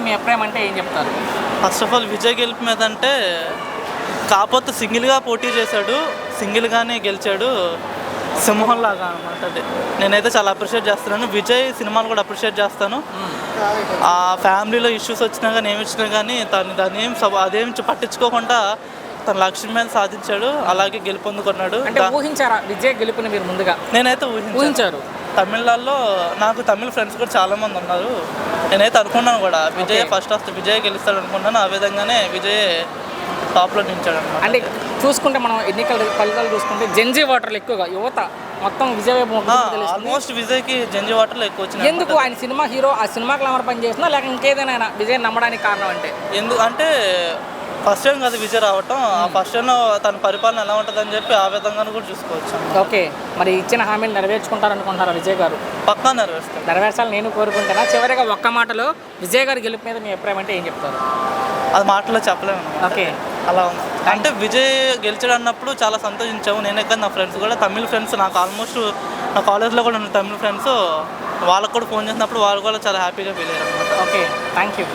మీ అభిప్రాయం అంటే ఏం చెప్తారు? ఫస్ట్ ఆఫ్ ఆల్ విజయ్ గెలుపు మీద అంటే కాకపోతే సింగిల్గా పోటీ చేశాడు, సింగిల్గానే గెలిచాడు, సింహం లాగా అనమాట. అది నేనైతే చాలా అప్రిషియేట్ చేస్తున్నాను. విజయ్ సినిమాలు కూడా అప్రిషియేట్ చేస్తాను. ఆ ఫ్యామిలీలో ఇష్యూస్ వచ్చినా కానీ ఏమి వచ్చినా కానీ దాన్ని అదేం పట్టించుకోకుండా తన లక్ష్యం మీద సాధించాడు, అలాగే గెలుపొందుకున్నాడు. అంటే ఊహించారా విజయ్ గెలుపుని మీరు ముందుగా? నేనైతే ఊహించారు. తమిళనాడులో నాకు తమిళ ఫ్రెండ్స్ కూడా చాలామంది ఉన్నారు. నేనైతే అనుకున్నాను కూడా విజయ్ ఫస్ట్ వస్తే విజయ్ గెలుస్తాడు అనుకున్నాను. ఆ విధంగానే విజయ్ టాప్లో నిలిచాడు అనమాట. అంటే చూసుకుంటే మనం ఎన్నికల ఫలితాలు చూసుకుంటే జెన్జీ ఓటర్లు ఎక్కువగా యువత మొత్తం విజయ్ వైపు మొగ్గు చూపుతుంది. ఆల్మోస్ట్ విజయ్కి జెన్జీ వాటర్లు ఎక్కువ వచ్చినాయి. ఎందుకు? ఆయన సినిమా హీరో, ఆ సినిమా గ్లామర్ పని చేస్తున్నా లేక ఇంకేదైనా ఆయన విజయ్ నమ్మడానికి కారణం అంటే? అంటే ఫస్ట్ టైం కదా విజయ్ రావటం, ఆ ఫస్ట్ టైంలో తన పరిపాలన ఎలా ఉంటుందని చెప్పి ఆ విధంగా కూడా చూసుకోవచ్చు. ఓకే, మరి ఇచ్చిన హామీలు నెరవేర్చుకుంటారనుకుంటారా విజయ్ గారు? పక్కా నెరవేరుస్తారు. నెరవేర్చాలని నేను కోరుకుంటున్నా. చివరిగా ఒక్క మాటలో విజయ్ గారి గెలుపు మీద మీ అభిప్రాయం అంటే ఏం చెప్తారు? అది మాటలో చెప్పలేము. ఓకే, అలా ఉంది. అంటే విజయ్ గెలిచాడు అన్నప్పుడు చాలా సంతోషించాము. నేనే కదా నా ఫ్రెండ్స్ కూడా, తమిళ ఫ్రెండ్స్ నాకు ఆల్మోస్ట్ నా కాలేజ్లో కూడా ఉన్న తమిళ ఫ్రెండ్స్, వాళ్ళకు కూడా ఫోన్ చేసినప్పుడు వాళ్ళు కూడా చాలా హ్యాపీగా ఫీల్ అయ్యారు అనమాట. Okay, thank you.